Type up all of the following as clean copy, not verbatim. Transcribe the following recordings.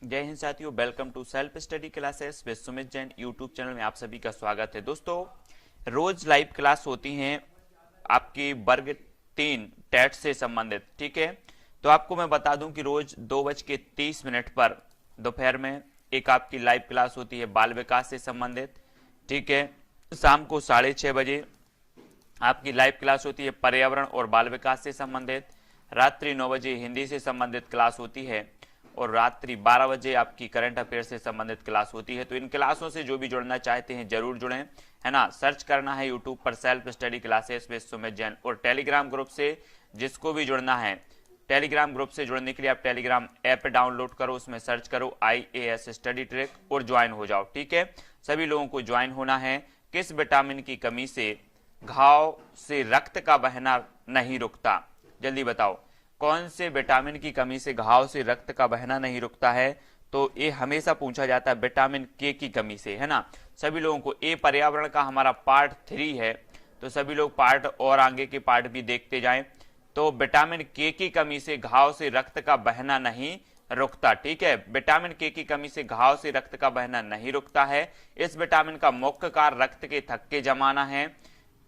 जय हिंद साथियों, welcome to self study classes with Sumit Jain YouTube channel में आप सभी का स्वागत है। दोस्तों, रोज लाइव क्लास होती हैं आपकी वर्ग 3 टेट से संबंधित। ठीक है, तो आपको मैं बता दूं कि रोज 2:30 पर दोपहर में एक आपकी लाइव क्लास होती है बाल विकास से संबंधित। ठीक है, शाम को 6:30 आपकी लाइव क्लास होती है पर्यावरण और बाल विकास से संबंधित। रात्रि 9 बजे हिंदी से संबंधित क्लास होती है और रात्रि 12 बजे आपकी करंट अफेयर से संबंधित क्लास होती है। तो इन क्लासों से जो भी जुड़ना चाहते हैं जरूर जुड़ें, है ना। सर्च करना है यूट्यूब पर self study classes with Sumit Jain, और टेलीग्राम ग्रुप से जिसको भी जुड़ना है, टेलीग्राम ग्रुप से जुड़ने के लिए आप टेलीग्राम ऐप डाउनलोड करो, उसमें सर्च करो IAS स्टडी ट्रैक और ज्वाइन हो जाओ। ठीक है, सभी लोगों को ज्वाइन होना है। किस विटामिन की कमी से घाव से रक्त का बहना नहीं रुकता? जल्दी बताओ, कौन से विटामिन की कमी से घाव से रक्त का बहना नहीं रुकता है? तो ये हमेशा पूछा जाता है विटामिन के की कमी से, है ना। सभी लोगों को ये पर्यावरण का हमारा पार्ट 3 है, तो सभी लोग पार्ट और आगे के पार्ट भी देखते जाएं। तो विटामिन के की कमी से घाव से रक्त का बहना नहीं रुकता। ठीक है, विटामिन के की कमी से घाव से रक्त का बहना नहीं रुकता है। इस विटामिन का मुख्य कार्य रक्त के थक्के जमाना है।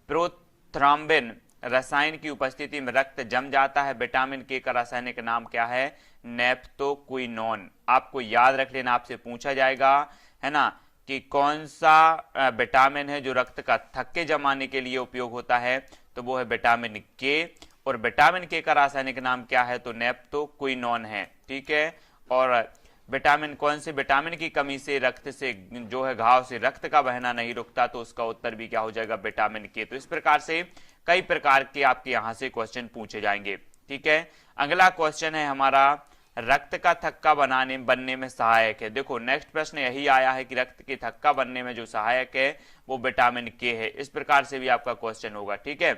प्रोथ्राम्बिन रसायन की उपस्थिति में रक्त जम जाता है। विटामिन के का रासायनिक नाम क्या है? नेप्थोक्विनोन। आपको याद रख लेना, आपसे पूछा जाएगा, है ना, कि कौन सा विटामिन है जो रक्त का थक्के जमाने के लिए उपयोग होता है? तो वो है विटामिन के, और विटामिन के का रासायनिक नाम क्या है? तो नेप्थोक्विनोन है। ठीक है, और विटामिन, कौन से विटामिन की कमी से रक्त से जो है घाव से रक्त का बहना नहीं रुकता? तो उसका उत्तर भी क्या हो जाएगा? विटामिन के। तो इस प्रकार से कई प्रकार के आपके यहां से क्वेश्चन पूछे जाएंगे। ठीक है, अगला क्वेश्चन है हमारा, रक्त का थक्का बनने में सहायक है। देखो, नेक्स्ट प्रश्न यही आया है कि रक्त के थक्का बनने में जो सहायक है वो विटामिन के है। इस प्रकार से भी आपका क्वेश्चन होगा। ठीक है,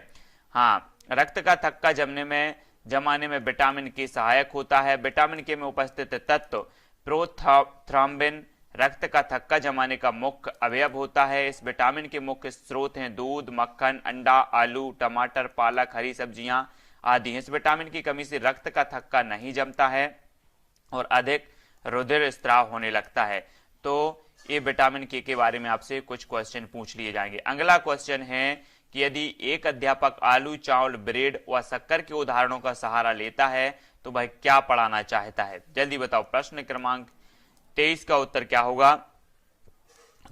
हाँ, रक्त का थक्का जमाने में विटामिन के सहायक होता है। विटामिन के में उपस्थित तत्व प्रोथ्राम्बिन रक्त का थक्का जमाने का मुख्य अवयव होता है। इस विटामिन के मुख्य स्रोत हैं दूध, मक्खन, अंडा, आलू, टमाटर, पालक, हरी सब्जियां आदि। इस विटामिन की कमी से रक्त का थक्का नहीं जमता है और अधिक रुधिर स्त्राव होने लगता है। तो ये विटामिन के बारे में आपसे कुछ क्वेश्चन पूछ लिए जाएंगे। अगला क्वेश्चन है कि यदि एक अध्यापक आलू, चावल, ब्रेड व शक्कर के उदाहरणों का सहारा लेता है तो वह क्या पढ़ाना चाहता है? जल्दी बताओ, प्रश्न क्रमांक 23 का उत्तर क्या होगा?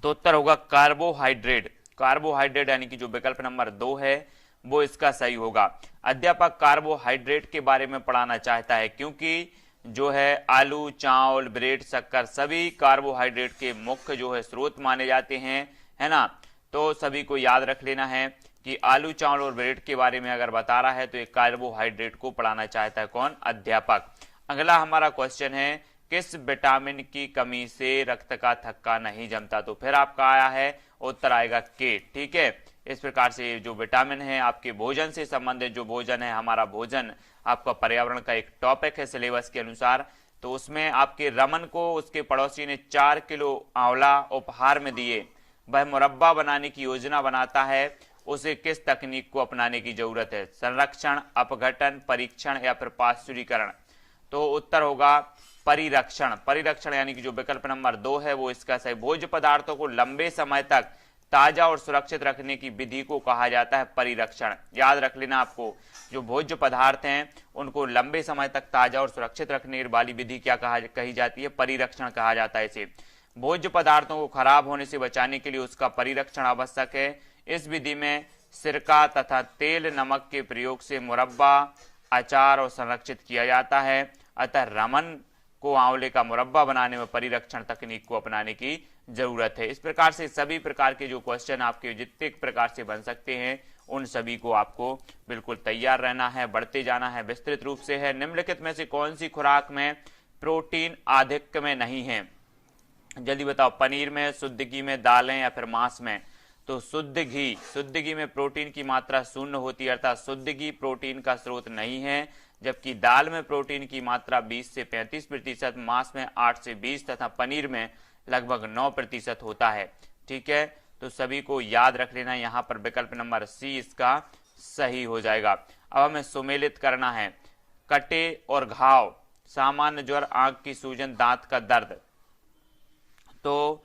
तो उत्तर होगा कार्बोहाइड्रेट। कार्बोहाइड्रेट यानी कि जो विकल्प नंबर 2 है वो इसका सही होगा। अध्यापक कार्बोहाइड्रेट के बारे में पढ़ाना चाहता है क्योंकि जो है आलू, चावल, ब्रेड, शक्कर सभी कार्बोहाइड्रेट के मुख्य जो है स्रोत माने जाते हैं, है ना। तो सभी को याद रख लेना है कि आलू, चावल और ब्रेड के बारे में अगर बता रहा है तो एक कार्बोहाइड्रेट को पढ़ाना चाहता है कौन? अध्यापक। अगला हमारा क्वेश्चन है, किस विटामिन की कमी से रक्त का थक्का नहीं जमता? तो फिर आपका आया है, उत्तर आएगा के। ठीक है, इस प्रकार से जो विटामिन है आपके भोजन से संबंधित, जो भोजन है हमारा भोजन आपका पर्यावरण का एक टॉपिक है सिलेबस के अनुसार, तो उसमें आपके रमन को उसके पड़ोसी ने 4 किलो आंवला उपहार में दिए। वह मुरब्बा बनाने की योजना बनाता है, उसे किस तकनीक को अपनाने की जरूरत है? संरक्षण, अपघटन, परीक्षण या फिर पाश्चुरीकरण? तो उत्तर होगा परिरक्षण। परिरक्षण यानी कि जो विकल्प नंबर 2 है वो इसका सही। भोज्य पदार्थों को लंबे समय तक ताजा और सुरक्षित रखने की विधि को कहा जाता है परिरक्षण। याद रख लेना आपको, जो भोज्य पदार्थ हैं उनको लंबे समय तक ताजा और सुरक्षित रखने वाली विधि क्या कही जाती है? परिरक्षण कहा जाता है इसे। भोज्य पदार्थों को खराब होने से बचाने के लिए उसका परिरक्षण आवश्यक है। इस विधि में सिरका तथा तेल नमक के प्रयोग से मुरब्बा, अचार और संरक्षित किया जाता है। अतः रमन को आंवले का मुरब्बा बनाने में परिरक्षण तकनीक को अपनाने की जरूरत है। इस प्रकार से सभी प्रकार के जो क्वेश्चन आपके जितने प्रकार से बन सकते हैं उन सभी को आपको बिल्कुल तैयार रहना है, बढ़ते जाना है। विस्तृत रूप से है, निम्नलिखित में से कौन सी खुराक में प्रोटीन आधिक्य में नहीं है? जल्दी बताओ, पनीर में, शुद्ध घी में, दालें या फिर मांस में? तो शुद्ध घी में प्रोटीन की मात्रा 0 होती है, अर्थात शुद्ध घी प्रोटीन का स्रोत नहीं है। जबकि दाल में प्रोटीन की मात्रा 20 से 35%, मांस में 8 से 20 तथा पनीर में लगभग 9% होता है। ठीक है, तो सभी को याद रख लेना, यहाँ पर विकल्प नंबर सी इसका सही हो जाएगा। अब हमें सुमेलित करना है, कटे और घाव सामान्य ज्वर, आंख की सूजन, दांत का दर्द। तो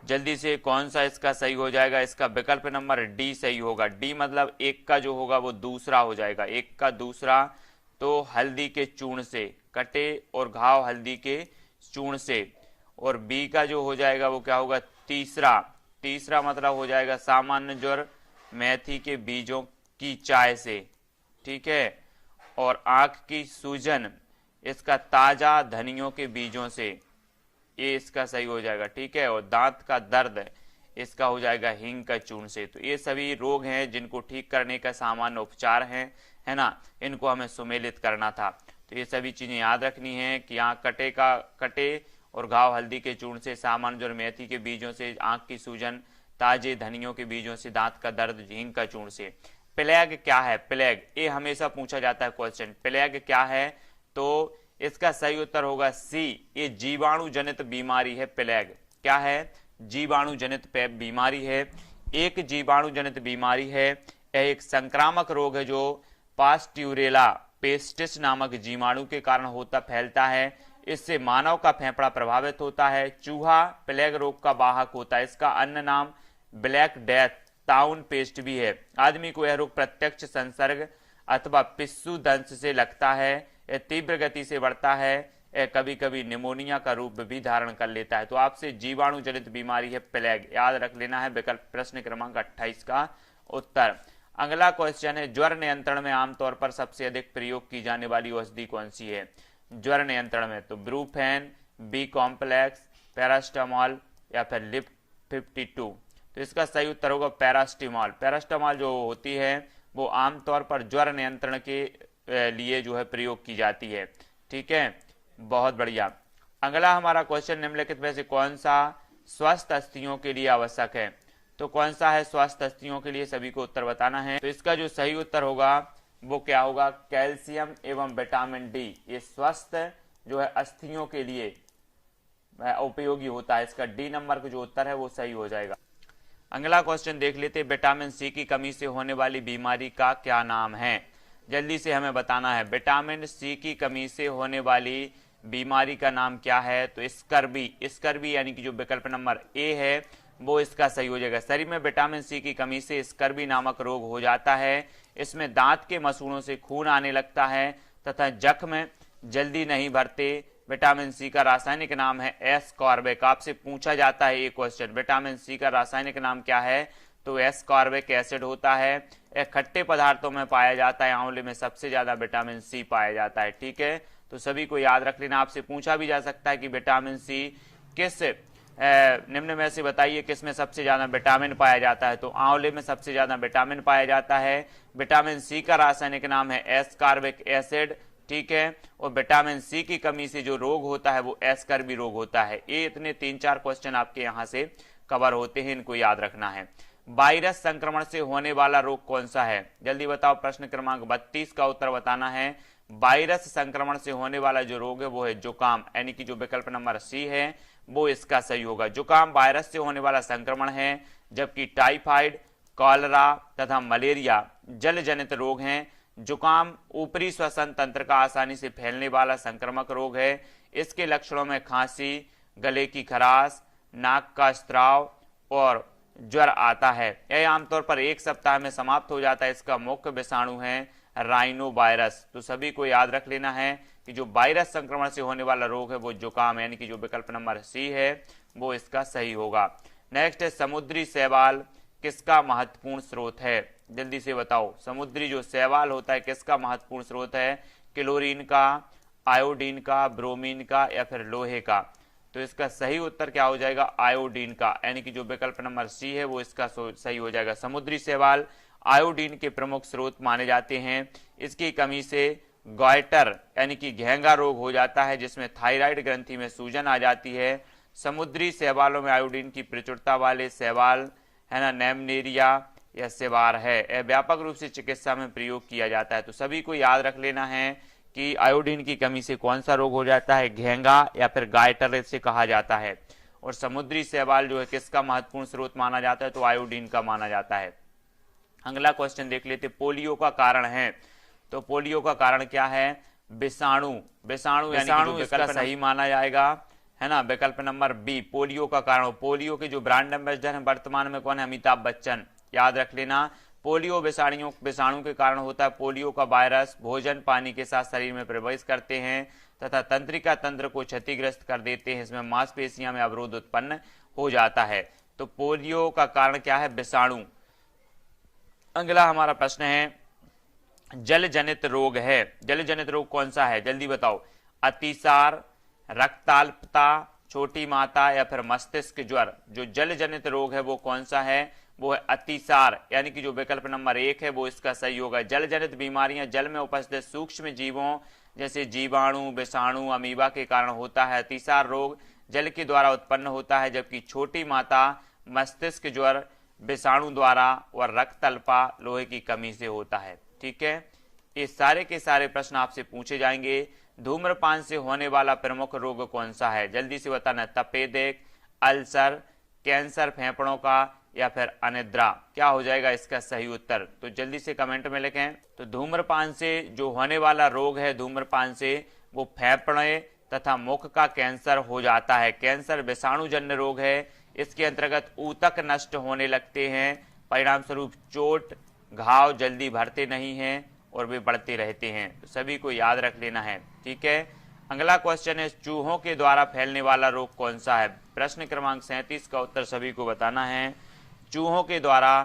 जल्दी से कौन सा इसका सही हो जाएगा? इसका विकल्प नंबर डी सही होगा। डी मतलब एक का जो होगा वो दूसरा हो जाएगा, एक का दूसरा। तो हल्दी के चूर्ण से, कटे और घाव हल्दी के चूर्ण से। और बी का जो हो जाएगा वो क्या होगा? तीसरा। तीसरा मतलब हो जाएगा सामान्य ज्वर, मेथी के बीजों की चाय से, ठीक है। और आंख की सूजन, इसका ताजा धनियों के बीजों से, ये इसका सही हो जाएगा, ठीक है। और दांत का दर्द, इसका हो जाएगा हींग का चूर्ण से। तो ये सभी रोग हैं जिनको ठीक करने का सामान्य उपचार है ना, इनको हमें सुमेलित करना था। तो ये सभी चीजें याद रखनी है कि यहाँ कटे और घाव हल्दी के चूर्ण से, सामान्य ज्वर मेथी के बीजों से, आंख की सूजन ताजे धनियों के बीजों से, दांत का दर्द हींग का चूर्ण से। प्लेग क्या है? प्लेग, ये हमेशा पूछा जाता है क्वेश्चन, प्लेग क्या है? तो इसका सही उत्तर होगा सी, ये जीवाणु जनित बीमारी है प्लेग। क्या है? जीवाणु जनित बीमारी है, एक जीवाणु जनित बीमारी है। यह एक संक्रामक रोग है जो पास्ट्यूरेला पेस्टिस नामक जीवाणु के कारण फैलता है। इससे मानव का फेफड़ा प्रभावित होता है। चूहा प्लेग रोग का वाहक होता है। इसका अन्य नाम ब्लैक डेथ, टाउन पेस्ट भी है। आदमी को यह रोग प्रत्यक्ष संसर्ग अथवा पिस्सू दंश से लगता है। यह तीव्र गति से बढ़ता है। यह कभी कभी निमोनिया का रूप भी धारण कर लेता है। तो आपसे जीवाणु जनित बीमारी है प्लेग, याद रख लेना है विकल्प प्रश्न क्रमांक 28 का उत्तर। अगला क्वेश्चन है, ज्वर नियंत्रण में आमतौर पर सबसे अधिक प्रयोग की जाने वाली औषधि कौन सी है? ज्वर नियंत्रण में तो ब्रूफेन, बी कॉम्प्लेक्स, पैरास्टामॉल या फिर लिप 52। तो इसका सही उत्तर होगा पैरास्टामॉल। पैरास्टामॉल जो होती है वो आमतौर पर ज्वर नियंत्रण के लिए जो है प्रयोग की जाती है, ठीक है। बहुत बढ़िया। अगला हमारा क्वेश्चन, निम्नलिखित में से कौन सा स्वस्थ अस्थियों के लिए आवश्यक है? तो कौन सा है स्वस्थ अस्थियों के लिए? सभी को उत्तर बताना है। तो इसका जो सही उत्तर होगा वो क्या होगा? कैल्शियम एवं विटामिन डी, ये स्वस्थ जो है अस्थियों के लिए उपयोगी होता है। इसका डी नंबर का जो उत्तर है वो सही हो जाएगा। अगला क्वेश्चन देख लेते, विटामिन सी की कमी से होने वाली बीमारी का क्या नाम है? जल्दी से हमें बताना है। विटामिन सी की कमी से होने वाली बीमारी का नाम क्या है? तो स्कर्वी, स्कर्वी यानी कि जो विकल्प नंबर ए है वो इसका सही हो जाएगा। शरीर में विटामिन सी की कमी से स्कर्वी नामक रोग हो जाता है। इसमें दांत के मसूड़ों से खून आने लगता है तथा जख्म जल्दी नहीं भरते। विटामिन सी का रासायनिक नाम है एस्कॉर्बिक। आपसे पूछा जाता है ये क्वेश्चन, विटामिन सी का रासायनिक नाम क्या है? तो एस्कॉर्बिक एसिड होता है। यह खट्टे पदार्थों में पाया जाता है। आंवले में सबसे ज्यादा विटामिन सी पाया जाता है, ठीक है। तो सभी को याद रख लेना। आपसे पूछा भी जा सकता है कि विटामिन सी किस निम्न में से बताइए किसमें सबसे ज्यादा विटामिन पाया जाता है? तो आंवले में सबसे ज्यादा विटामिन पाया जाता है। विटामिन सी का रासायनिक नाम है एस्कॉर्बिक एसिड, ठीक है। और विटामिन सी की कमी से जो रोग होता है वो एस्कर्वी रोग होता है। ये इतने 3-4 क्वेश्चन आपके यहाँ से कवर होते हैं, इनको याद रखना है। वायरस संक्रमण से होने वाला रोग कौन सा है? जल्दी बताओ। प्रश्न क्रमांक 32 का उत्तर बताना है। वायरस संक्रमण से होने वाला जो रोग है वो है जुकाम, यानी कि जो विकल्प नंबर सी है वो इसका सही होगा। जुकाम वायरस से होने वाला संक्रमण है, जबकि टाइफाइड, कॉलरा तथा मलेरिया जल जनित रोग हैं। जुकाम ऊपरी श्वसन तंत्र का आसानी से फैलने वाला संक्रामक रोग है। इसके लक्षणों में खांसी, गले की खराश, नाक का स्त्राव और ज्वर आता है। यह आमतौर पर 1 सप्ताह में समाप्त हो जाता है। इसका मुख्य विषाणु है राइनो वायरस। तो सभी को याद रख लेना है कि जो वायरस संक्रमण से होने वाला रोग है वो जुकाम, यानी कि जो विकल्प नंबर सी है वो इसका सही होगा। नेक्स्ट है, समुद्री शैवाल किसका महत्वपूर्ण स्रोत है? जल्दी से बताओ। समुद्री जो शैवाल होता है किसका महत्वपूर्ण स्रोत है? क्लोरीन का, आयोडीन का, ब्रोमीन का या फिर लोहे का? तो इसका सही उत्तर क्या हो जाएगा? आयोडीन का, यानी कि जो विकल्प नंबर सी है वो इसका सही हो जाएगा। समुद्री शैवाल आयोडीन के प्रमुख स्रोत माने जाते हैं। इसकी कमी से गॉइटर यानी कि घेंगा रोग हो जाता है, जिसमें थायराइड ग्रंथि में सूजन आ जाती है। समुद्री शैवालों में आयोडीन की प्रचुरता वाले शैवाल है ना नेमनेरिया या सेवार है। यह व्यापक रूप से चिकित्सा में प्रयोग किया जाता है। तो सभी को याद रख लेना है कि आयोडीन की कमी से कौन सा रोग हो जाता है? घेंगा या फिर गायटर से कहा जाता है। और समुद्री शैवाल जो है किसका महत्वपूर्ण स्रोत माना जाता है? तो आयोडीन का माना जाता है। अगला क्वेश्चन देख लेते, पोलियो का कारण है। तो पोलियो का कारण क्या है? विषाणु, विषाणु यानी इसका सही माना जाएगा, है ना। विकल्प नंबर बी पोलियो का कारण। पोलियो के जो ब्रांड एम्बेसडर हैं वर्तमान में कौन है? अमिताभ बच्चन। याद रख लेना, पोलियो विषाणु के कारण होता है। पोलियो का वायरस भोजन पानी के साथ शरीर में प्रवेश करते हैं तथा तंत्रिका तंत्र को क्षतिग्रस्त कर देते हैं। इसमें मांसपेशियों में अवरोध उत्पन्न हो जाता है। तो पोलियो का कारण क्या है? विषाणु। अगला हमारा प्रश्न है, जल जनित रोग है। जल जनित रोग कौन सा है? जल्दी बताओ। अतिसार, रक्ताल्पता, छोटी माता या फिर मस्तिष्क ज्वर। जो जल जनित रोग है वो कौन सा है? वो है अतिसार, यानी कि जो विकल्प नंबर 1 है वो इसका सही होगा। जल जनित बीमारियां जल में उपस्थित सूक्ष्म जीवों जैसे जीवाणु, विषाणु, अमीबा के कारण होता है। अतिसार रोग जल के द्वारा उत्पन्न होता है, जबकि छोटी माता, मस्तिष्क ज्वर विषाणु द्वारा और रक्तअल्पा लोहे की कमी से होता है। ठीक है, ये सारे के सारे प्रश्न आपसे पूछे जाएंगे। धूम्रपान से होने वाला प्रमुख रोग कौन सा है? जल्दी से बताना। तपेदिक, अल्सर, कैंसर फेफड़ों का या फिर अनिद्रा। क्या हो जाएगा इसका सही उत्तर? तो जल्दी से कमेंट में लिखें। तो धूम्रपान से जो होने वाला रोग है, धूम्रपान से वो फेफड़े तथा मुख का कैंसर हो जाता है। कैंसर विषाणुजन्य रोग है। इसके अंतर्गत ऊतक नष्ट होने लगते हैं, परिणाम स्वरूप चोट घाव जल्दी भरते नहीं हैं और वे बढ़ते रहते हैं। तो सभी को याद रख लेना है। ठीक है, अगला क्वेश्चन है, चूहों के द्वारा फैलने वाला रोग कौन सा है? प्रश्न क्रमांक 37 का उत्तर सभी को बताना है। चूहों के द्वारा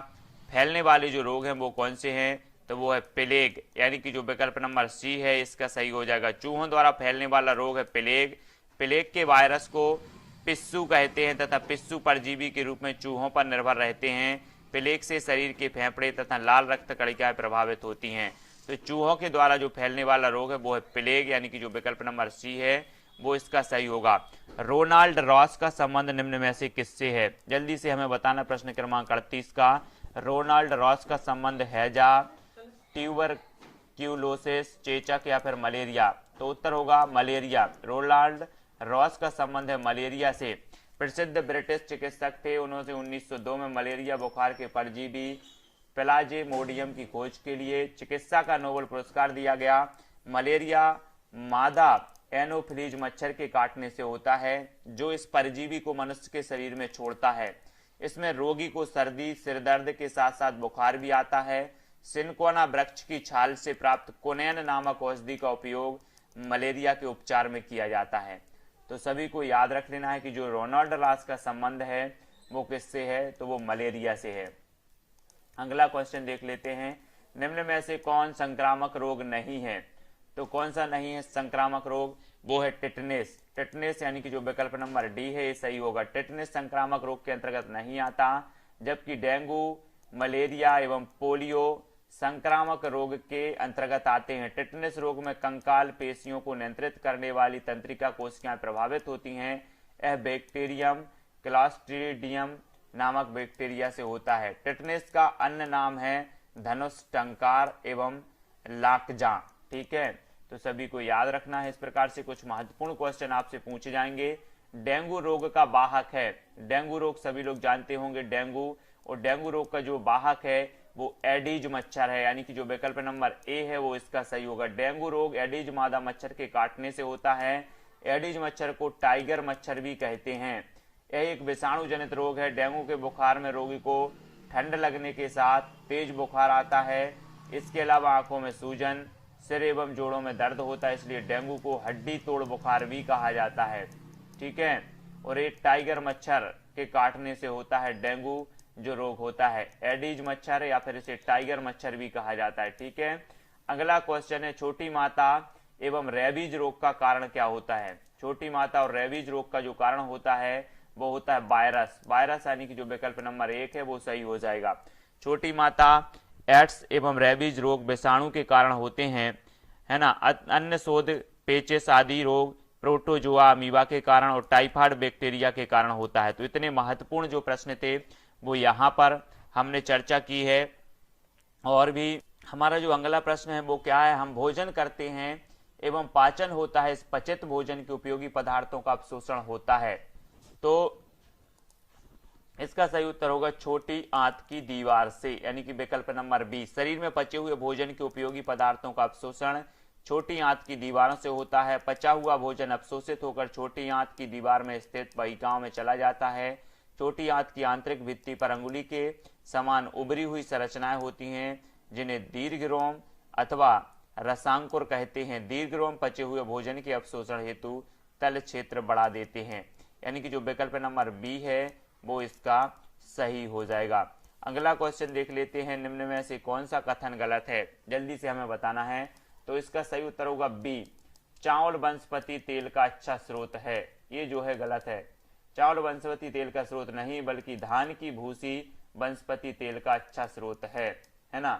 फैलने वाले जो रोग हैं वो कौन से हैं? तो वो है प्लेग, यानी कि जो विकल्प नंबर सी है इसका सही हो जाएगा। चूहों द्वारा फैलने वाला रोग है प्लेग। प्लेग के वायरस को पिस्सू कहते हैं तथा पिस्सू परजीवी के रूप में चूहों पर निर्भर रहते हैं। प्लेग से शरीर के फेफड़े तथा लाल रक्त कणिकाएं प्रभावित होती हैं। तो चूहों के द्वारा जो फैलने वाला रोग है वो है प्लेग, यानी कि जो विकल्प नंबर सी है वो इसका सही होगा। रोनाल्ड रॉस का संबंध निम्न में से किससे है? जल्दी से हमें बताना। प्रश्न क्रमांक 38 का, रोनाल्ड रॉस का संबंध हैजा, ट्यूबरक्यूलोसिस, चेचक या फिर मलेरिया? तो उत्तर होगा मलेरिया। रोनाल्ड रॉस का संबंध है मलेरिया से। प्रसिद्ध ब्रिटिश चिकित्सक थे। उन्होंने 1902 में मलेरिया बुखार के परजीवी प्लाज्मोडियम की खोज के लिए चिकित्सा का नोबेल पुरस्कार दिया गया। मलेरिया मादा एनोफिलीज मच्छर के काटने से होता है, जो इस परजीवी को मनुष्य के शरीर में छोड़ता है। इसमें रोगी को सर्दी, सिरदर्द के साथ साथ बुखार भी आता है। सिनकोना वृक्ष की छाल से प्राप्त कोनेन नामक औषधि का उपयोग मलेरिया के उपचार में किया जाता है। तो सभी को याद रख लेना है कि जो रोनाल्ड रॉस का संबंध है वो किससे है? तो वो मलेरिया से है। अगला क्वेश्चन देख लेते हैं, निम्न में से कौन संक्रामक रोग नहीं है? तो कौन सा नहीं है संक्रामक रोग? वो है टिटनेस। टिटनेस यानी कि जो विकल्प नंबर डी है ये सही होगा। टिटनेस संक्रामक रोग के अंतर्गत नहीं आता, जबकि डेंगू, मलेरिया एवं पोलियो संक्रामक रोग के अंतर्गत आते हैं। टिटनेस रोग में कंकाल पेशियों को नियंत्रित करने वाली तंत्रिका कोशिकाएं प्रभावित होती हैं। यह बैक्टीरियम क्लॉस्ट्रीडियम नामक बैक्टीरिया से होता है। टिटनेस का अन्य नाम है धनुष टंकार एवं लाकजा। ठीक है, तो सभी को याद रखना है। इस प्रकार से कुछ महत्वपूर्ण क्वेश्चन आपसे पूछे जाएंगे। डेंगू रोग का वाहक है। डेंगू रोग सभी लोग जानते होंगे डेंगू, और डेंगू रोग का जो वाहक है वो एडीज मच्छर है, यानी कि जो विकल्प नंबर ए है वो इसका सही होगा। डेंगू रोग एडीज मादा मच्छर के काटने से होता है। एडीज मच्छर को टाइगर मच्छर भी कहते हैं। यह एक विषाणु जनित रोग है। डेंगू के बुखार में रोगी को ठंड लगने के साथ तेज बुखार आता है। इसके अलावा आंखों में सूजन, सिर एवं जोड़ों में दर्द होता है, इसलिए डेंगू को हड्डी तोड़ बुखार भी कहा जाता है। ठीक है, और एक टाइगर मच्छर के काटने से होता है डेंगू जो रोग होता है। एडीज मच्छर या फिर इसे टाइगर मच्छर भी कहा जाता है। ठीक है, अगला क्वेश्चन है, छोटी माता एवं रेबीज रोग का कारण क्या होता है? छोटी माता और रेबीज रोग का जो कारण होता है वो होता है वायरस। वायरस यानी कि जो विकल्प नंबर 1 है वो सही हो जाएगा। छोटी माता, एड्स एवं रेबीज रोग विषाणु के कारण होते हैं, है ना। अन्य शोध पेचिस आदि रोग प्रोटोजोआ अमीबा के कारण और टाइफाइड बैक्टीरिया के कारण होता है। तो इतने महत्वपूर्ण जो प्रश्न थे वो यहाँ पर हमने चर्चा की है। और भी हमारा जो अगला प्रश्न है वो क्या है, हम भोजन करते हैं एवं पाचन होता है, इस पचित भोजन के उपयोगी पदार्थों का अवशोषण होता है। तो इसका सही उत्तर होगा छोटी आंत की दीवार से, यानी कि विकल्प नंबर बी। शरीर में पचे हुए भोजन के उपयोगी पदार्थों का अवशोषण छोटी आंत की दीवारों से होता है। पचा हुआ भोजन अवशोषित होकर छोटी आंत की दीवार में स्थित वाहिकाओं में चला जाता है। छोटी आंत की आंतरिक भित्ति पर अंगुली के समान उभरी हुई संरचनाएं होती हैं जिन्हें दीर्घरोम अथवा रसांकुर कहते हैं। दीर्घरोम पचे हुए भोजन के अवशोषण हेतु तल क्षेत्र बढ़ा देते हैं। यानी कि जो विकल्प नंबर बी है वो इसका सही हो जाएगा। अगला क्वेश्चन देख लेते हैं, निम्न में से कौन सा कथन गलत है, जल्दी से हमें बताना है। तो इसका सही उत्तर होगा बी, चावल वनस्पति तेल का अच्छा स्रोत है। ये जो है गलत है। चावल वनस्पति तेल का स्रोत नहीं बल्कि धान की भूसी वनस्पति तेल का अच्छा स्रोत है ना।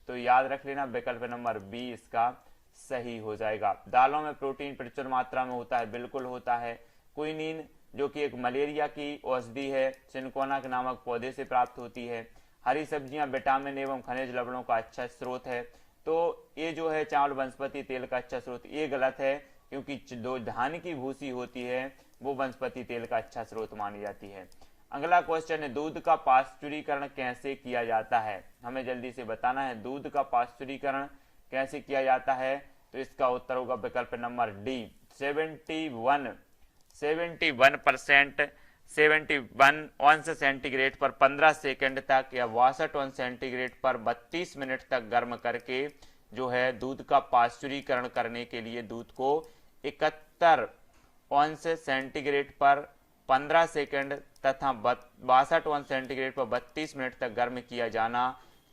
तो याद रख लेना विकल्प नंबर बी इसका सही हो जाएगा। दालों में प्रोटीन प्रचुर मात्रा में होता है, बिल्कुल होता है। क्विनीन जो कि एक मलेरिया की औषधि है, सिनकोना के नामक पौधे से प्राप्त होती है। हरी सब्जियां विटामिन एवं खनिज लवणों का अच्छा स्रोत है। तो ये जो है चावल वनस्पति तेल का अच्छा स्रोत, ये गलत है क्योंकि जो धान की भूसी होती है वो वनस्पति तेल का अच्छा स्रोत मानी जाती है। अगला क्वेश्चन है, दूध का पाश्चुरीकरण कैसे किया जाता है, हमें जल्दी से बताना है। दूध का पाश्चुरीकरण कैसे किया जाता है, तो इसका उत्तर होगा विकल्प नंबर डी, 71 अंश सेंटीग्रेड पर 15 सेकंड तक या 62 अंश सेंटीग्रेड पर 32 मिनट तक गर्म करके जो है दूध का पाश्चुरीकरण करने के लिए दूध को 71 अंश सेंटीग्रेड पर 15 सेकंड तथा 62 अंश सेंटीग्रेड पर 32 मिनट तक गर्म किया जाना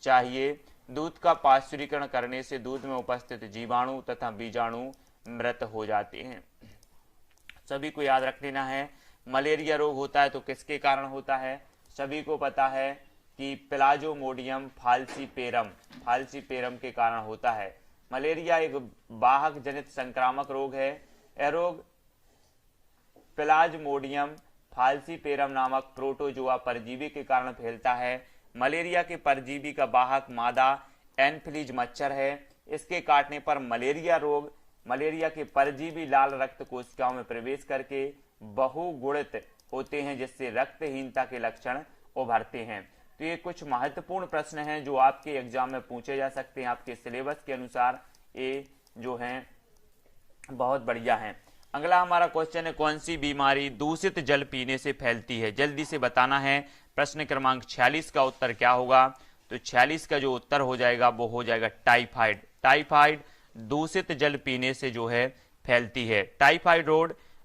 चाहिए। दूध का पाश्चुरीकरण करने से दूध में उपस्थित जीवाणु तथा बीजाणु मृत हो जाते हैं। सभी को याद रख लेना है, मलेरिया रोग होता है तो किसके कारण होता है, सभी को पता है कि प्लाज्मोडियम फाल्सीपेरम के कारण होता है। मलेरिया एक वाहक जनित संक्रामक रोग है। यह रोग प्लाज्मोडियम फाल्सीपेरम नामक प्रोटोजोआ परजीवी के कारण फैलता है। मलेरिया के परजीवी का वाहक मादा एनफ्लीज मच्छर है। इसके काटने पर मलेरिया के परजीवी लाल रक्त कोशिकाओं में प्रवेश करके बहुगुणित होते हैं जिससे रक्तहीनता के लक्षण उभरते हैं। तो ये कुछ महत्वपूर्ण प्रश्न हैं जो आपके एग्जाम में पूछे जा सकते हैं। आपके सिलेबस के अनुसार ये जो हैं बहुत बढ़िया हैं। अगला हमारा क्वेश्चन है, कौन सी बीमारी दूषित जल पीने से फैलती है, जल्दी से बताना है। प्रश्न क्रमांक 46 का उत्तर क्या होगा, तो 46 का जो उत्तर हो जाएगा वो हो जाएगा टाइफाइड। टाइफाइड दूषित जल पीने से जो है फैलती है। टाइफाइड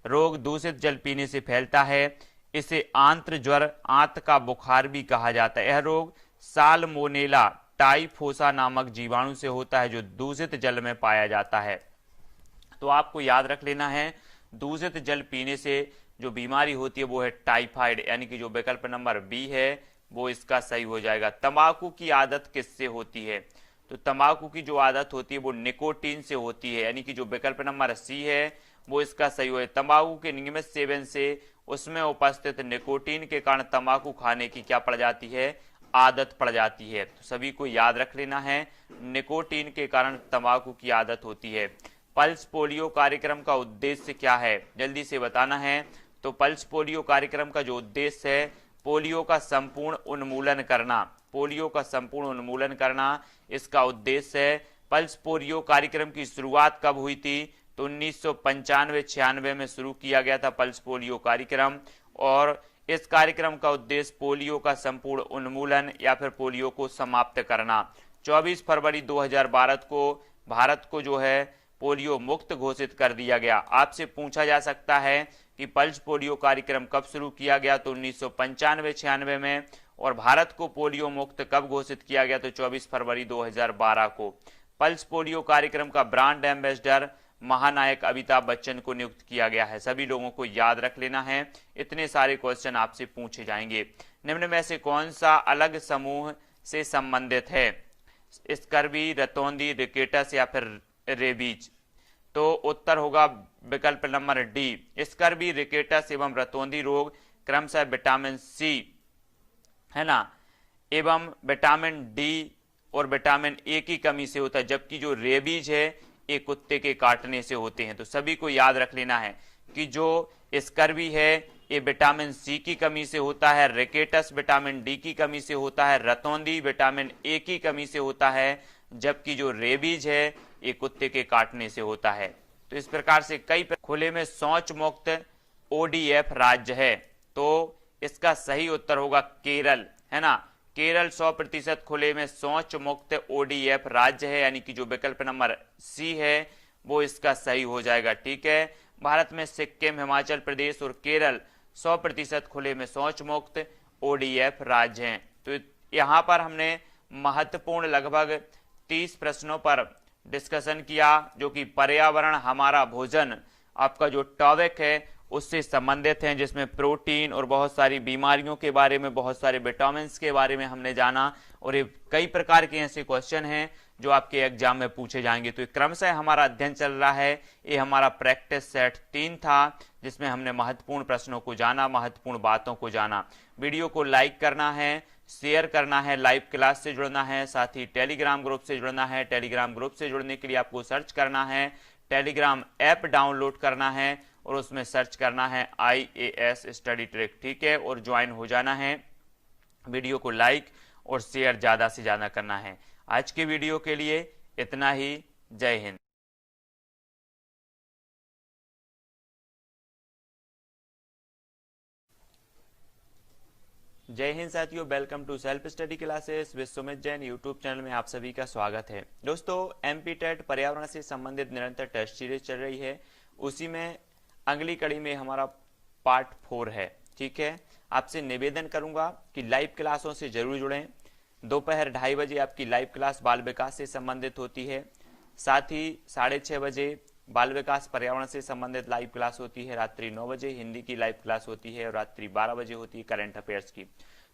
रोग दूषित जल पीने से फैलता है। इसे आंत्र ज्वर, आंत का बुखार भी कहा जाता है। यह रोग साल्मोनेला टाइफोसा नामक जीवाणु से होता है जो दूषित जल में पाया जाता है। तो आपको याद रख लेना है, दूषित जल पीने से जो बीमारी होती है वो है टाइफाइड, यानी कि जो विकल्प नंबर बी है वो इसका सही हो जाएगा। तंबाकू की आदत किससे होती है, तो तंबाकू की जो आदत होती है वो निकोटीन से होती है, यानी कि जो विकल्प नंबर सी है वो इसका सही हो। तंबाकू के नियमित सेवन से उसमें उपस्थित निकोटीन के कारण तंबाकू खाने की क्या पड़ जाती है, आदत पड़ जाती है। तो सभी को याद रख लेना है, निकोटीन के कारण तंबाकू की आदत होती है। पल्स पोलियो कार्यक्रम का उद्देश्य क्या है, जल्दी से बताना है। तो पल्स पोलियो कार्यक्रम का जो उद्देश्य है पोलियो का संपूर्ण उन्मूलन करना, पोलियो का संपूर्ण उन्मूलन करना इसका उद्देश्य है। पल्स पोलियो कार्यक्रम की शुरुआत कब हुई थी, तो 1995-96 में शुरू किया गया था पल्स पोलियो कार्यक्रम। और इस कार्यक्रम का उद्देश्य पोलियो का संपूर्ण उन्मूलन या फिर पोलियो को समाप्त करना। 24 फरवरी 2012 को भारत को जो है पोलियो मुक्त घोषित कर दिया गया। आपसे पूछा जा सकता है कि पल्स पोलियो कार्यक्रम कब शुरू किया गया, तो 1995-96 में। और भारत को पोलियो मुक्त कब घोषित किया गया, तो 24 फरवरी 2012 को। पल्स पोलियो कार्यक्रम का ब्रांड एम्बेसडर महानायक अमिताभ बच्चन को नियुक्त किया गया है। सभी लोगों को याद रख लेना है, इतने सारे क्वेश्चन आपसे पूछे जाएंगे। निम्न में से कौन सा अलग समूह से संबंधित है, स्कर्वी, रतौंधी, रिकेटस या फिर रेबीज, तो उत्तर होगा विकल्प नंबर डी, स्कर्वी, रिकेटस एवं रतौंधी रोग क्रमशः विटामिन सी है ना एवं विटामिन डी और विटामिन ए की कमी से होता है, जबकि जो रेबीज है ये कुत्ते के काटने से होते हैं। तो सभी को याद रख लेना है कि जो स्कर्वी है ये विटामिन सी की कमी से होता है, रिकेटस विटामिन डी की कमी से होता है, रतौंधी विटामिन ए की कमी से होता है, जबकि जो रेबीज है ये कुत्ते के काटने से होता है। तो इस प्रकार से खुले में शौच मुक्त ओडीएफ राज्य है, तो इसका सही उत्तर होगा केरल, है ना। केरल 100% खुले में शौच मुक्त ओडीएफ राज्य है, यानी कि जो विकल्प नंबर सी है वो इसका सही हो जाएगा। ठीक है, भारत में सिक्किम, हिमाचल प्रदेश और केरल 100% खुले में शौच मुक्त ओडीएफ राज्य हैं। तो यहाँ पर हमने महत्वपूर्ण लगभग 30 प्रश्नों पर डिस्कशन किया, जो कि पर्यावरण हमारा भोजन आपका जो टॉपिक है उससे संबंधित हैं, जिसमें प्रोटीन और बहुत सारी बीमारियों के बारे में, बहुत सारे विटामिन के बारे में हमने जाना। और ये कई प्रकार के ऐसे क्वेश्चन हैं जो आपके एग्जाम में पूछे जाएंगे। तो क्रमशः हमारा अध्ययन चल रहा है। ये हमारा प्रैक्टिस सेट 3 था, जिसमें हमने महत्वपूर्ण प्रश्नों को जाना, महत्वपूर्ण बातों को जाना। वीडियो को लाइक करना है, शेयर करना है, लाइव क्लास से जुड़ना है, साथ ही टेलीग्राम ग्रुप से जुड़ना है। टेलीग्राम ग्रुप से जुड़ने के लिए आपको सर्च करना है, टेलीग्राम ऐप डाउनलोड करना है और उसमें सर्च करना है IAS स्टडी ट्रिक। ठीक है, और ज्वाइन हो जाना है। वीडियो को लाइक और शेयर ज्यादा से ज्यादा करना है। आज के वीडियो के लिए इतना ही। जय हिंद। जय हिंद साथियों, welcome to self study classes with Sumit Jain YouTube channel में आप सभी का स्वागत है। दोस्तों, एमपी टेट पर्यावरण से संबंधित निरंतर टेस्ट सीरीज चल रही है, उसी में अगली कड़ी में हमारा पार्ट 4 है। ठीक है, आपसे निवेदन करूंगा कि लाइव क्लासों से जरूर जुड़ें। दोपहर 2:30 बजे आपकी लाइव क्लास बाल विकास से संबंधित होती है, साथ ही 6:30 बजे बाल विकास पर्यावरण से संबंधित लाइव क्लास होती है। रात्रि 9 बजे हिंदी की लाइव क्लास होती है और रात्रि 12 बजे होती है करंट अफेयर्स की।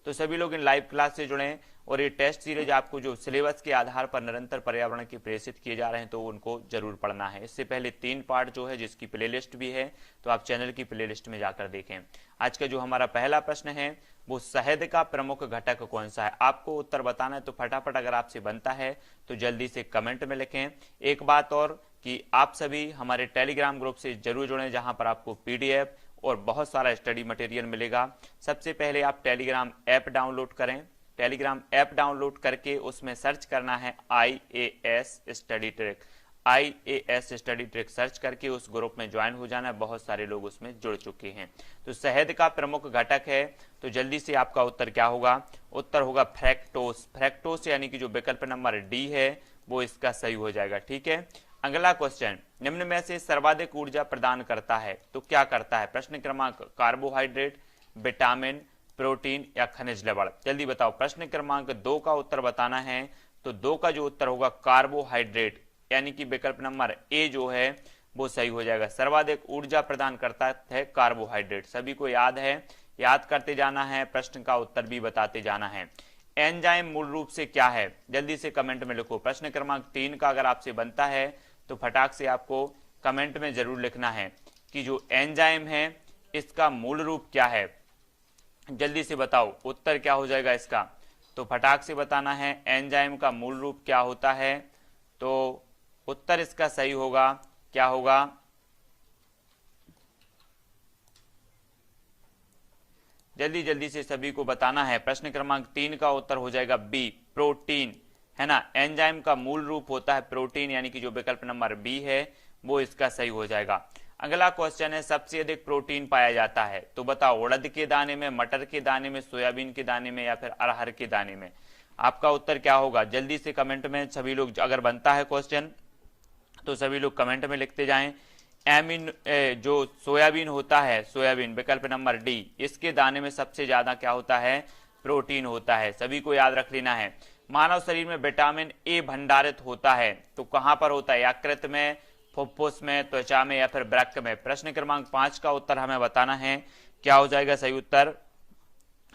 तो सभी लोग इन लाइव क्लास से जुड़ें और ये टेस्ट सीरीज आपको जो सिलेबस के आधार पर निरंतर पर्यावरण के प्रेषित किए जा रहे हैं तो उनको जरूर पढ़ना है। इससे पहले 3 पार्ट जो है जिसकी प्लेलिस्ट भी है, तो आप चैनल की प्लेलिस्ट में जाकर देखें। आज का जो हमारा पहला प्रश्न है वो शहद का प्रमुख घटक कौन सा है। आपको उत्तर बताना है, तो फटाफट अगर आपसे बनता है तो जल्दी से कमेंट में लिखें। एक बात और कि आप सभी हमारे टेलीग्राम ग्रुप से जरूर जुड़ें, जहां पर आपको पीडीएफ और बहुत सारा स्टडी मटेरियल मिलेगा। सबसे पहले आप टेलीग्राम ऐप डाउनलोड करें। टेलीग्राम ऐप डाउनलोड करके उसमें सर्च करना है IAS study trick. IAS study trick search करके उस ग्रुप में ज्वाइन हो जाना है। बहुत सारे लोग उसमें जुड़ चुके हैं। तो शहद का प्रमुख घटक है, तो जल्दी से आपका उत्तर क्या होगा? उत्तर होगा फ्रैक्टोस। फ्रैक्टोस यानी कि जो विकल्प नंबर डी है वो इसका सही हो जाएगा। ठीक है, अगला क्वेश्चन, निम्न में से सर्वाधिक ऊर्जा प्रदान करता है तो क्या करता है? प्रश्न क्रमांक कार्बोहाइड्रेट, विटामिन, प्रोटीन या खनिज लवण। जल्दी बताओ। प्रश्न क्रमांक 2 का उत्तर बताना है, तो 2 का जो उत्तर होगा कार्बोहाइड्रेट, यानी कि विकल्प नंबर ए जो है वो सही हो जाएगा। सर्वाधिक ऊर्जा प्रदान करता है कार्बोहाइड्रेट। सभी को याद है, याद करते जाना है, प्रश्न का उत्तर भी बताते जाना है। एंजाइम मूल रूप से क्या है? जल्दी से कमेंट में लिखो। प्रश्न क्रमांक 3 का अगर आपसे बनता है तो फटाक से आपको कमेंट में जरूर लिखना है कि जो एंजाइम है इसका मूल रूप क्या है। जल्दी से बताओ उत्तर क्या हो जाएगा इसका, तो फटाक से बताना है एंजाइम का मूल रूप क्या होता है। तो उत्तर इसका सही होगा, क्या होगा? जल्दी जल्दी से सभी को बताना है। प्रश्न क्रमांक 3 का उत्तर हो जाएगा बी, प्रोटीन, है ना। एंजाइम का मूल रूप होता है प्रोटीन, यानी कि जो विकल्प नंबर बी है वो इसका सही हो जाएगा। अगला क्वेश्चन है, सबसे अधिक प्रोटीन पाया जाता है तो बताओ, उड़द के दाने में, मटर के दाने में, सोयाबीन के दाने में या फिर अरहर के दाने में। आपका उत्तर क्या होगा? जल्दी से कमेंट में सभी लोग, अगर बनता है क्वेश्चन तो सभी लोग कमेंट में लिखते जाएं। जो सोयाबीन होता है, सोयाबीन विकल्प नंबर डी, इसके दाने में सबसे ज्यादा क्या होता है? प्रोटीन होता है। सभी को याद रख लेना है। मानव शरीर में विटामिन ए भंडारित होता है तो कहां पर होता है? यकृत में, फुफ्फुस में, त्वचा में या फिर वृक्क में। प्रश्न क्रमांक 5 का उत्तर हमें बताना है, क्या हो जाएगा सही उत्तर?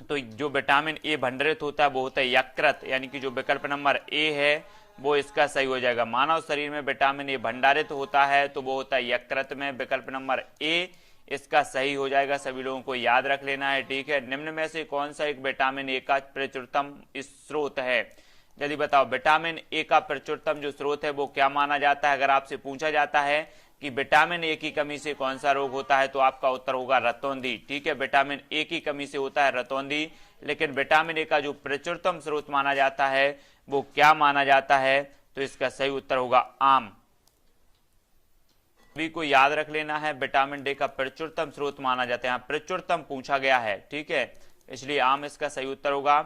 तो जो विटामिन ए भंडारित होता है वो होता है यकृत, यानी कि जो विकल्प नंबर ए है वो इसका सही हो जाएगा। मानव शरीर में विटामिन ए भंडारित होता है तो वो होता है यकृत में, विकल्प नंबर ए इसका सही हो जाएगा। सभी लोगों को याद रख लेना है। ठीक है, निम्न में से कौन सा एक विटामिन ए का प्रचुरतम स्रोत है? जल्दी बताओ। विटामिन ए का प्रचुरतम जो स्रोत है वो क्या माना जाता है? अगर आपसे पूछा जाता है कि विटामिन ए की कमी से कौन सा रोग होता है, तो आपका उत्तर होगा रतौंधी। ठीक है, विटामिन ए की कमी से होता है रतौंधी। लेकिन विटामिन ए का जो प्रचुरतम स्रोत माना जाता है वो क्या माना जाता है, तो इसका सही उत्तर होगा आम। सभी को याद रख लेना है, विटामिन डी का प्रचुरतम स्रोत माना जाता है, यहाँ प्रचुरतम पूछा गया है। ठीक है, इसलिए आम इसका सही उत्तर होगा।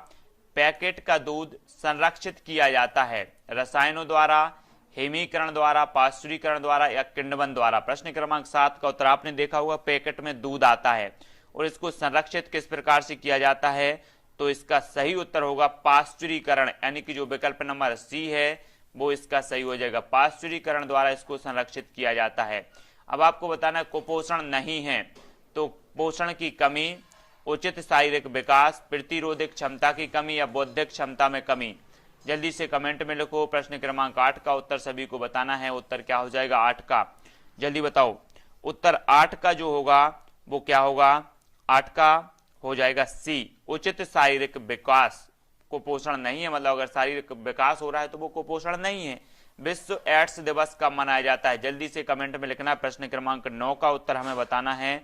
पैकेट का दूध संरक्षित किया जाता है रसायनों द्वारा, हिमीकरण द्वारा, पाश्चुरीकरण द्वारा या किण्वन द्वारा। प्रश्न क्रमांक 7 का उत्तर आपने देखा होगा, पैकेट में दूध आता है और इसको संरक्षित किस प्रकार से किया जाता है, तो इसका सही उत्तर होगा पाश्चुरीकरण, यानी कि जो विकल्प नंबर सी है वो इसका सही हो जाएगा। पाश्चुरीकरण द्वारा इसको संरक्षित किया जाता है। अब आपको बताना है कुपोषण नहीं है, तो पोषण की कमी, उचित शारीरिक विकास, प्रतिरोधक क्षमता की कमी या बौद्धिक क्षमता में कमी। जल्दी से कमेंट में लिखो। प्रश्न क्रमांक 8 का उत्तर सभी को बताना है। उत्तर क्या हो जाएगा 8 का, जल्दी बताओ। उत्तर 8 का जो होगा वो क्या होगा, 8 का हो जाएगा सी, उचित शारीरिक विकास। कुपोषण नहीं है, मतलब अगर शारीरिक विकास हो रहा है तो वो कुपोषण नहीं है। विश्व एड्स दिवस कब मनाया जाता है, जल्दी से कमेंट में लिखना। प्रश्न क्रमांक 9 का उत्तर हमें बताना है,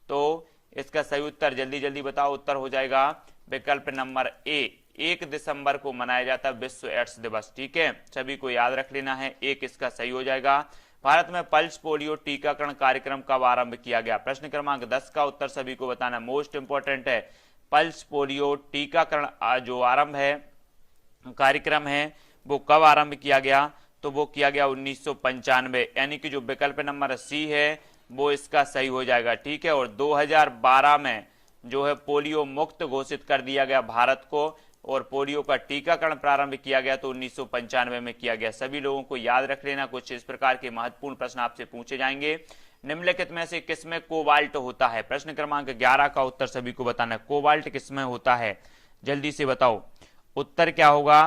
तो इसका सही उत्तर जल्दी जल्दी बताओ। उत्तर हो जाएगा विकल्प नंबर ए, 1 दिसंबर को मनाया जाता है विश्व एड्स दिवस। ठीक है, सभी को याद रख लेना है, 1 इसका सही हो जाएगा। भारत में पल्स पोलियो टीकाकरण कार्यक्रम कब आरंभ किया गया, प्रश्न क्रमांक 10 का उत्तर सभी को बताना, मोस्ट इंपॉर्टेंट है। पल्स पोलियो टीकाकरण जो आरंभ है, कार्यक्रम है, वो कब आरंभ किया गया, तो वो किया गया 1995, यानी कि जो विकल्प नंबर सी है वो इसका सही हो जाएगा। ठीक है, और 2012 में जो है पोलियो मुक्त घोषित कर दिया गया भारत को, और पोलियो का टीकाकरण प्रारंभ किया गया तो 1995 में किया गया। सभी लोगों को याद रख लेना, कुछ इस प्रकार के महत्वपूर्ण प्रश्न आपसे पूछे जाएंगे। निम्नलिखित में से किसमें कोबाल्ट होता है, प्रश्न क्रमांक 11 का उत्तर सभी को बताना है। कोबाल्ट किसमें होता है, जल्दी से बताओ। उत्तर क्या होगा,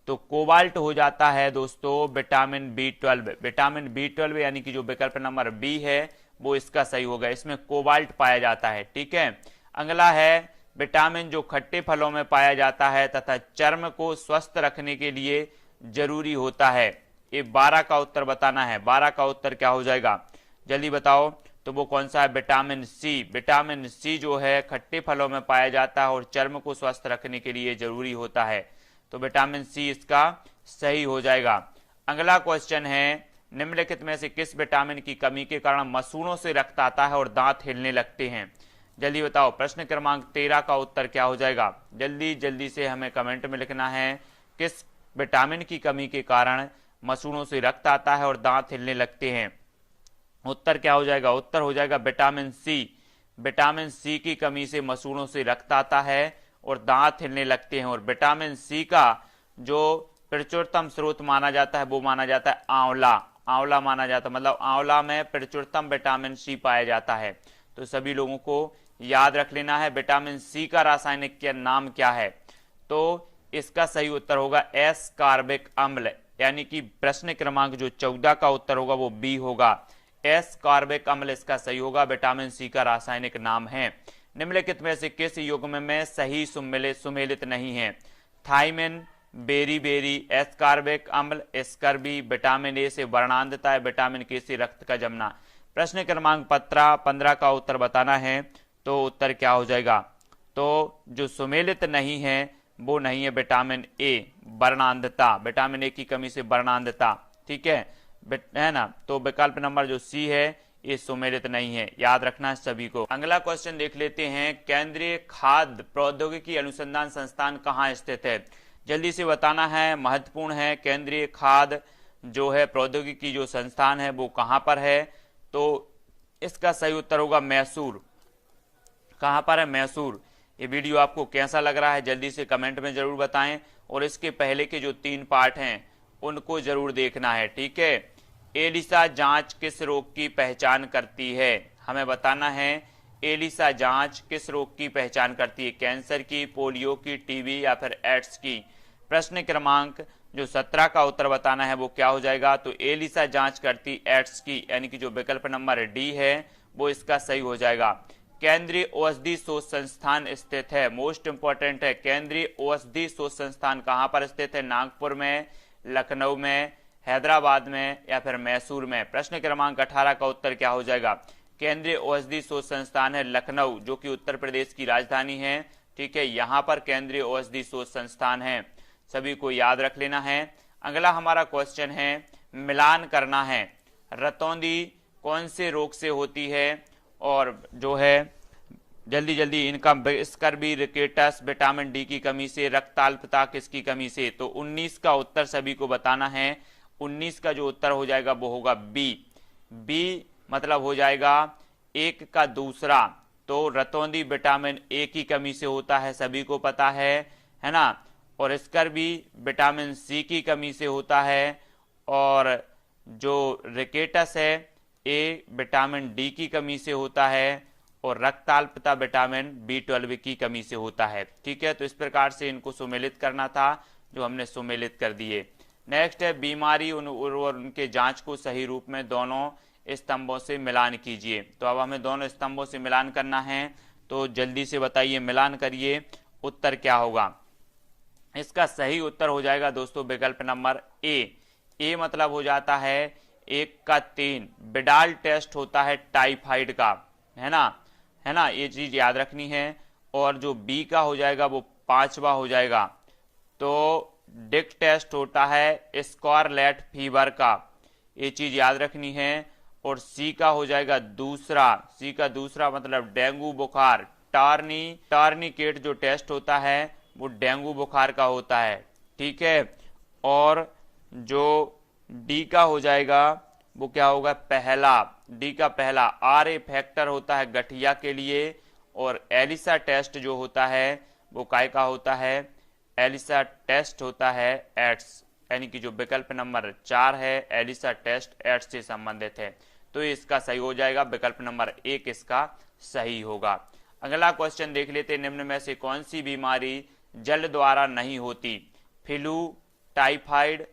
तो कोबाल्ट हो जाता है दोस्तों विटामिन B12। विटामिन B12 यानी कि जो विकल्प नंबर बी है वो इसका सही होगा, इसमें कोबाल्ट पाया जाता है। ठीक है, अगला है विटामिन जो खट्टे फलों में पाया जाता है तथा चर्म को स्वस्थ रखने के लिए जरूरी होता है। ये 12 का उत्तर बताना है। 12 का उत्तर क्या हो जाएगा, जल्दी बताओ। तो वो कौन सा है, विटामिन सी। विटामिन सी जो है खट्टे फलों में पाया जाता है और चर्म को स्वस्थ रखने के लिए जरूरी होता है, तो विटामिन सी इसका सही हो जाएगा। अगला क्वेश्चन है, निम्नलिखित में से किस विटामिन की कमी के कारण मसूड़ों से रक्त आता है और दांत हिलने लगते हैं, जल्दी बताओ। प्रश्न क्रमांक 13 का उत्तर क्या हो जाएगा, जल्दी जल्दी से हमें कमेंट में लिखना है। किस विटामिन की कमी के कारण मसूड़ों से रक्त आता है और दांत हिलने लगते हैं, उत्तर क्या हो जाएगा, उत्तर हो जाएगा विटामिन सी। विटामिन सी की कमी से मसूड़ों से रक्त आता है और दांत हिलने लगते हैं। और विटामिन सी का जो प्रचुरतम स्रोत माना जाता है वो माना जाता है आंवला। आंवला माना जाता है, मतलब आंवला में प्रचुरतम विटामिन सी पाया जाता है। तो सभी लोगों को याद रख लेना है विटामिन सी का रासायनिक नाम क्या है, तो इसका सही उत्तर होगा एस कार्बिक अम्ल, यानी कि प्रश्न क्रमांक जो 14 का उत्तर होगा वो बी होगा। एस कार्बिक अम्ल इसका सही होगा, विटामिन सी का रासायनिक नाम है। निम्नलिखित में से किस युग्म में सही सुमेलित नहीं है, थाइमिन, बेरी, एस कार्बिक अम्ल, एस्कर्बी, विटामिन ए से वर्णांधता है, विटामिन के से रक्त का जमना। प्रश्न क्रमांक 15 का उत्तर बताना है, तो उत्तर क्या हो जाएगा, तो जो सुमेलित नहीं है वो नहीं है विटामिन ए, वर्णांधता, विटामिन ए की कमी से वर्णांधता। ठीक है ना, तो विकल्प नंबर जो सी है ये सुमेलित नहीं है, याद रखना सभी को। अगला क्वेश्चन देख लेते हैं, केंद्रीय खाद्य प्रौद्योगिकी अनुसंधान संस्थान कहाँ स्थित है, जल्दी से बताना है, महत्वपूर्ण है। केंद्रीय खाद्य जो है प्रौद्योगिकी जो संस्थान है वो कहां पर है, तो इसका सही उत्तर होगा मैसूर। कहां पर है, मैसूर। ये वीडियो आपको कैसा लग रहा है जल्दी से कमेंट में जरूर बताएं, और इसके पहले के जो 3 पार्ट हैं उनको जरूर देखना है। ठीक है, एलिसा जांच किस रोग की पहचान करती है, हमें बताना है एलिसा जांच किस रोग की पहचान करती है, कैंसर की, पोलियो की, टीबी या फिर एड्स की। प्रश्न क्रमांक जो 17 का उत्तर बताना है वो क्या हो जाएगा, तो एलिसा जांच करती एड्स की, यानी कि जो विकल्प नंबर डी है वो इसका सही हो जाएगा। केंद्रीय औषधि शोध संस्थान स्थित है, मोस्ट इंपॉर्टेंट है, केंद्रीय औषधि शोध संस्थान कहां पर स्थित है, नागपुर में, लखनऊ में हैदराबाद में या फिर मैसूर में। प्रश्न क्रमांक 18 का उत्तर क्या हो जाएगा? केंद्रीय औषधि शोध संस्थान है लखनऊ, जो कि उत्तर प्रदेश की राजधानी है। ठीक है, यहाँ पर केंद्रीय औषधि शोध संस्थान है, सभी को याद रख लेना है। अगला हमारा क्वेश्चन है, मिलान करना है। रतौंधी कौन से रोग से होती है? और जो है जल्दी जल्दी इनका स्कर्वी, रिकेटस, विटामिन डी की कमी से, रक्ताल्पता किसकी कमी से? तो 19 का उत्तर सभी को बताना है। 19 का जो उत्तर हो जाएगा वो होगा बी। बी मतलब हो जाएगा 1 का दूसरा। तो रतौंधी विटामिन ए की कमी से होता है, सभी को पता है ना। और स्कर्वी विटामिन सी की कमी से होता है। और जो रिकेटस है ए विटामिन डी की कमी से होता है। और रक्ताल्पता विटामिन B12 की कमी से होता है। ठीक है, तो इस प्रकार से इनको सुमेलित करना था, जो हमने सुमेलित कर दिए। नेक्स्ट है, बीमारी और उनके जांच को सही रूप में दोनों स्तंभों से मिलान कीजिए। तो अब हमें दोनों स्तंभों से मिलान करना है, तो जल्दी से बताइए, मिलान करिए, उत्तर क्या होगा? इसका सही उत्तर हो जाएगा दोस्तों विकल्प नंबर ए। ए मतलब हो जाता है 1 का 3। बिडाल टेस्ट होता है टाइफाइड का, है ना, ये चीज याद रखनी है। और जो बी का हो जाएगा वो 5वां हो जाएगा। तो डिक टेस्ट होता है स्कारलेट फीवर का, ये चीज याद रखनी है। और सी का हो जाएगा दूसरा। सी का दूसरा मतलब डेंगू बुखार। टार्निकेट जो टेस्ट होता है वो डेंगू बुखार का होता है। ठीक है, और जो डी का हो जाएगा वो क्या होगा? पहला। डी का पहला RA फैक्टर होता है गठिया के लिए। और एलिसा टेस्ट जो होता है वो काय का होता है? एलिसा टेस्ट होता है एड्स, यानी कि जो विकल्प नंबर 4 है एलिसा टेस्ट एड्स से संबंधित है। तो इसका सही हो जाएगा, विकल्प नंबर 1 इसका सही होगा। अगला क्वेश्चन देख लेते, निम्न में से कौन सी बीमारी जल द्वारा नहीं होती? फ्लू, टाइफाइड,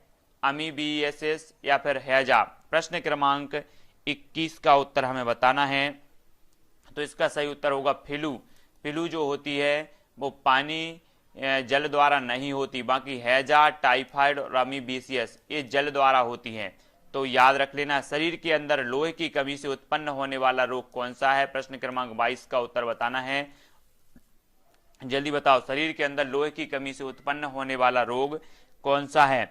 अमीबियासिस या फिर हैजा? प्रश्न क्रमांक 21 का उत्तर हमें बताना है। तो इसका सही उत्तर होगा फ्लू। फ्लू जो होती है वो पानी जल द्वारा नहीं होती, बाकी हैजा, टाइफाइड और अमीबियासिस ये जल द्वारा होती हैं। तो याद रख लेना। शरीर के अंदर लोहे की कमी से उत्पन्न होने वाला रोग कौन सा है? प्रश्न क्रमांक 22 का उत्तर बताना है, जल्दी बताओ। शरीर के अंदर लोहे की कमी से उत्पन्न होने वाला रोग कौन सा है?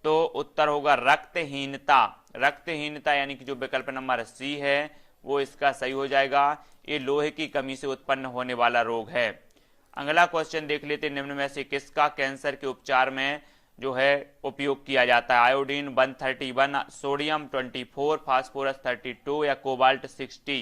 तो उत्तर होगा रक्तहीनता। रक्तहीनता यानी कि जो विकल्प नंबर सी है वो इसका सही हो जाएगा। ये लोहे की कमी से उत्पन्न होने वाला रोग है। अगला क्वेश्चन देख लेते, निम्न में से किसका कैंसर के उपचार में जो है उपयोग किया जाता है? आयोडीन 131, सोडियम 24, फास्फोरस 32 या कोबाल्ट 60?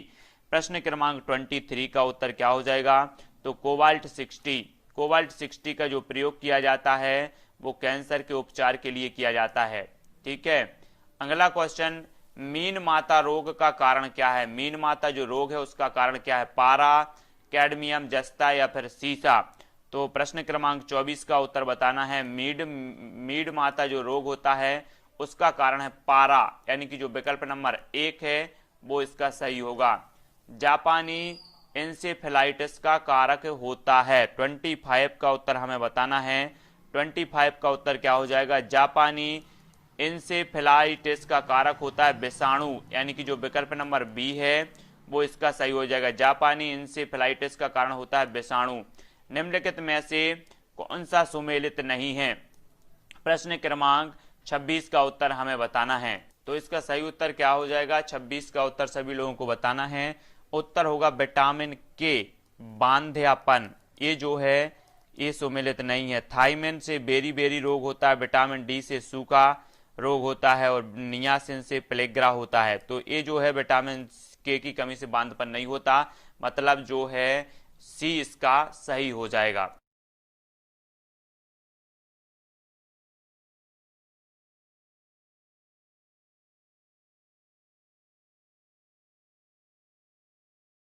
प्रश्न क्रमांक 23 का उत्तर क्या हो जाएगा? तो कोबाल्ट 60। कोबाल्ट 60 का जो प्रयोग किया जाता है वो कैंसर के उपचार के लिए किया जाता है। ठीक है, अगला क्वेश्चन, मीन माता रोग का कारण क्या है? मीन माता जो रोग है उसका कारण क्या है? पारा, कैडमियम, जस्ता या फिर सीसा? तो प्रश्न क्रमांक 24 का उत्तर बताना है। मीड माता जो रोग होता है उसका कारण है पारा, यानी कि जो विकल्प नंबर 1 है वो इसका सही होगा। जापानी इंसेफेलाइटिस का कारक होता है? 25 का उत्तर हमें बताना है। 25 का उत्तर क्या हो जाएगा? जापानी इंसेफेलाइटिस का कारक होता है विषाणु, यानी कि जो विकल्प नंबर बी है वो इसका सही हो जाएगा। जापानी इंसेफेलाइटिस का कारण होता है विषाणु। निम्नलिखित में से कौन सा सुमेलित नहीं है? प्रश्न क्रमांक 26 का उत्तर हमें बताना है। तो इसका सही उत्तर क्या हो जाएगा? 26 का उत्तर सभी लोगों को बताना है। उत्तर होगा विटामिन के, बांध्यापन। ये जो है ये सुमेलित नहीं है। थाइमिन से बेरी बेरी रोग होता है, विटामिन डी से सूखा रोग होता है और नियासिन से प्लेग्रा होता है। तो ये जो है विटामिन के की कमी से बांधपन नहीं होता, मतलब जो है सी इसका सही हो जाएगा।